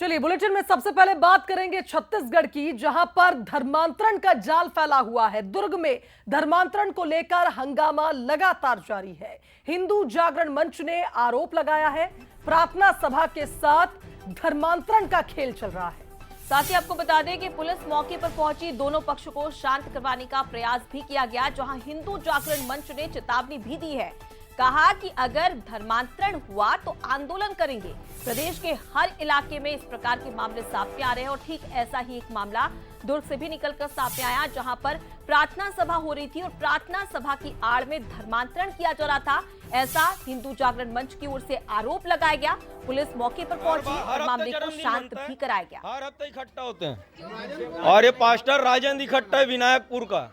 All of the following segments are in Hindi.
चलिए बुलेटिन में सबसे पहले बात करेंगे छत्तीसगढ़ की, जहां पर धर्मांतरण का जाल फैला हुआ है। दुर्ग में धर्मांतरण को लेकर हंगामा लगातार जारी है। हिंदू जागरण मंच ने आरोप लगाया है प्रार्थना सभा के साथ धर्मांतरण का खेल चल रहा है। साथ ही आपको बता दें कि पुलिस मौके पर पहुंची, दोनों पक्षों को शांत करवाने का प्रयास भी किया गया, जहां हिंदू जागरण मंच ने चेतावनी भी दी है। कहा कि अगर धर्मांतरण हुआ तो आंदोलन करेंगे। प्रदेश के हर इलाके में इस प्रकार के मामले सामने आ रहे हैं और ठीक ऐसा ही एक मामला दुर्ग से भी निकलकर सामने आया, जहां पर प्रार्थना सभा हो रही थी और प्रार्थना सभा की आड़ में धर्मांतरण किया जा रहा था, ऐसा हिंदू जागरण मंच की ओर से आरोप लगाया गया। पुलिस मौके पर पहुंची और मामले को शांत भी कराया गया। हर हफ्ते इकट्ठा होते हैं और ये पास्टर राजेंद्र इकट्ठा है विनायकपुर का,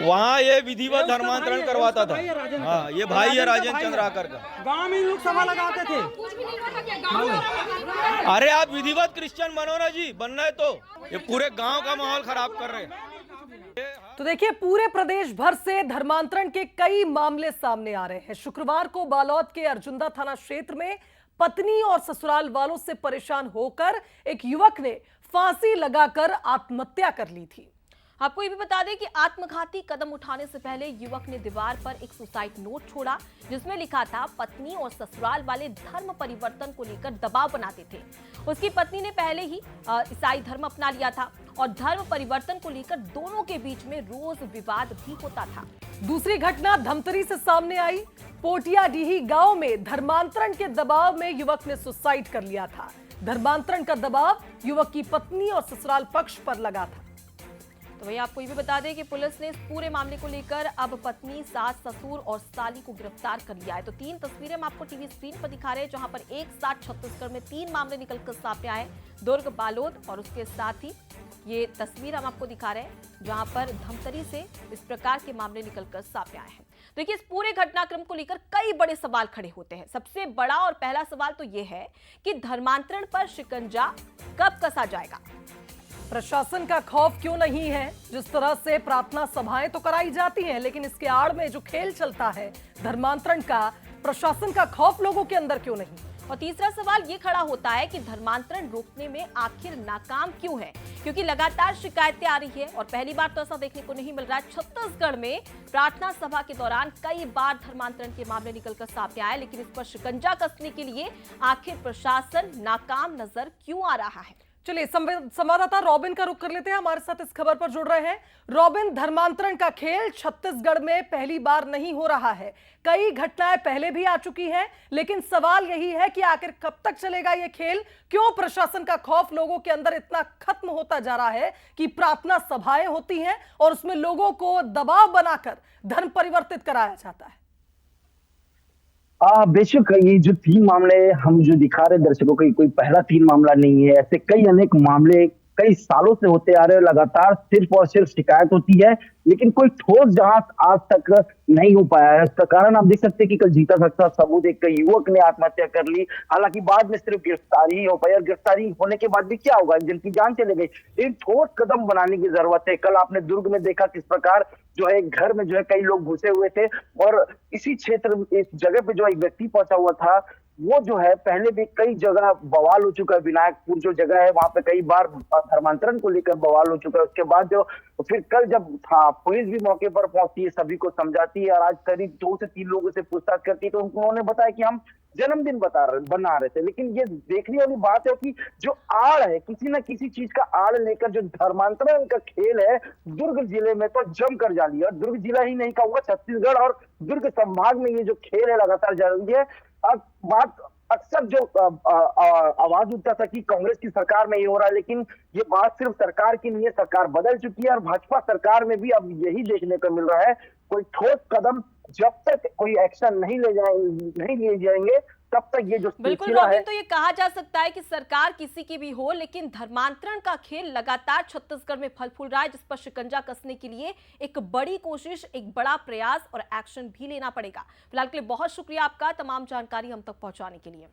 वहाँ ये विधिवत धर्मांतरण करवाता था। हाँ, ये भाई है राजेंद्र चंद्राकर का। गांव में लोग सभा लगाते थे। अरे आप विधिवत क्रिश्चियन बनो ना जी, बनना है तो। ये पूरे गांव का माहौल खराब कर रहे हैं। तो देखिए, पूरे प्रदेश भर से धर्मांतरण के कई मामले सामने आ रहे हैं। शुक्रवार को बालोद के अर्जुंदा थाना क्षेत्र में पत्नी और ससुराल वालों से परेशान होकर एक युवक ने फांसी लगाकर आत्महत्या कर ली थी। आपको ये भी बता दें कि आत्मघाती कदम उठाने से पहले युवक ने दीवार पर एक सुसाइड नोट छोड़ा, जिसमें लिखा था पत्नी और ससुराल वाले धर्म परिवर्तन को लेकर दबाव बनाते थे। उसकी पत्नी ने पहले ही ईसाई धर्म अपना लिया था और धर्म परिवर्तन को लेकर दोनों के बीच में रोज विवाद भी होता था। दूसरी घटना धमतरी से सामने आई। पोटियाडीही गांव में धर्मांतरण के दबाव में युवक ने सुसाइड कर लिया था। धर्मांतरण का दबाव युवक की पत्नी और ससुराल पक्ष पर लगा था। तो वहीं आपको ये भी बता दें कि पुलिस ने इस पूरे मामले को लेकर अब पत्नी, सास, ससुर और साली को गिरफ्तार कर लिया है। तो 3 तस्वीरें हम आपको टीवी स्क्रीन पर दिखा रहे हैं, जहां पर एक साथ छत्तीसगढ़ में 3 मामले निकलकर सामने आए, दुर्ग, बालोद और उसके साथ ही ये तस्वीर हम आपको दिखा रहे हैं, जहां पर धमतरी से इस प्रकार के मामले निकलकर सामने आए हैं। देखिए, इस पूरे घटनाक्रम को लेकर कई बड़े सवाल खड़े होते हैं। सबसे बड़ा और पहला सवाल तो ये है कि धर्मांतरण पर शिकंजा कब कसा जाएगा। प्रशासन का खौफ क्यों नहीं है? जिस तरह से प्रार्थना सभाएं तो कराई जाती हैं, लेकिन इसके आड़ में जो खेल चलता है धर्मांतरण का, प्रशासन का खौफ लोगों के अंदर क्यों नहीं? और तीसरा सवाल ये खड़ा होता है कि धर्मांतरण रोकने में आखिर नाकाम क्यों है, क्योंकि लगातार शिकायतें आ रही है और पहली बार तो ऐसा देखने को नहीं मिल रहा है। छत्तीसगढ़ में प्रार्थना सभा के दौरान कई बार धर्मांतरण के मामले निकलकर सामने आए, लेकिन इस पर शिकंजा कसने के लिए आखिर प्रशासन नाकाम नजर क्यों आ रहा है। चलिए संवाददाता रॉबिन का रुख कर लेते हैं, हमारे साथ इस खबर पर जुड़ रहे हैं। रॉबिन, धर्मांतरण का खेल छत्तीसगढ़ में पहली बार नहीं हो रहा है, कई घटनाएं पहले भी आ चुकी हैं, लेकिन सवाल यही है कि आखिर कब तक चलेगा ये खेल? क्यों प्रशासन का खौफ लोगों के अंदर इतना खत्म होता जा रहा है कि प्रार्थना सभाएं होती हैं और उसमें लोगों को दबाव बनाकर धर्म परिवर्तित कराया जाता है? बेशक ये जो 3 मामले हम जो दिखा रहे हैं दर्शकों को, कोई पहला 3 मामला नहीं है। ऐसे कई अनेक मामले कई सालों से होते आ रहे हैं। लगातार सिर्फ और सिर्फ शिकायत होती है, लेकिन कोई ठोस जांच आज तक नहीं हो पाया है। इसका कारण आप देख सकते हैं कि कल जीता सकता सबूत एक युवक ने आत्महत्या कर ली। हालांकि बाद में सिर्फ गिरफ्तारी ही हो पाई और गिरफ्तारी होने के बाद भी क्या होगा, जिनकी जान चले गई। एक ठोस कदम बनाने की जरूरत है। कल आपने दुर्ग में देखा किस प्रकार जो है घर में जो है कई लोग घुसे हुए थे और इसी क्षेत्र, इस जगह पे जो एक व्यक्ति पहुंचा हुआ था, वो जो है पहले भी कई जगह बवाल हो चुका है। विनायकपुर जो जगह है वहां पे कई बार धर्मांतरण को लेकर बवाल हो चुका है। उसके बाद जो फिर कल जब पुलिस भी मौके पर पहुंचती है, सभी को समझाती है और आज करीब 2 से 3 लोगों से पूछताछ करती है, तो उन्होंने बताया कि हम जन्मदिन बना रहे थे। लेकिन ये देखने वाली बात है कि जो आड़ है, किसी न किसी चीज का आड़ लेकर जो धर्मांतरण का खेल है, दुर्ग जिले में तो जमकर जारी है। और दुर्ग जिला ही नहीं कहूंगा, छत्तीसगढ़ और दुर्ग संभाग में ये जो खेल है लगातार जारी है। अब बात अक्सर जो आवाज उठता था कि कांग्रेस की सरकार में ये हो रहा है, लेकिन ये बात सिर्फ सरकार की नहीं है। सरकार बदल चुकी है और भाजपा सरकार में भी अब यही देखने को मिल रहा है। कोई ठोस कदम जब तक कोई एक्शन नहीं लिए जाएंगे, तब तक ये जो बिल्कुल रॉबिन, तो ये कहा जा सकता है कि सरकार किसी की भी हो, लेकिन धर्मांतरण का खेल लगातार छत्तीसगढ़ में फल फूल रहा है, जिस पर शिकंजा कसने के लिए एक बड़ी कोशिश, एक बड़ा प्रयास और एक्शन भी लेना पड़ेगा। फिलहाल के लिए बहुत शुक्रिया आपका तमाम जानकारी हम तक पहुंचाने के लिए।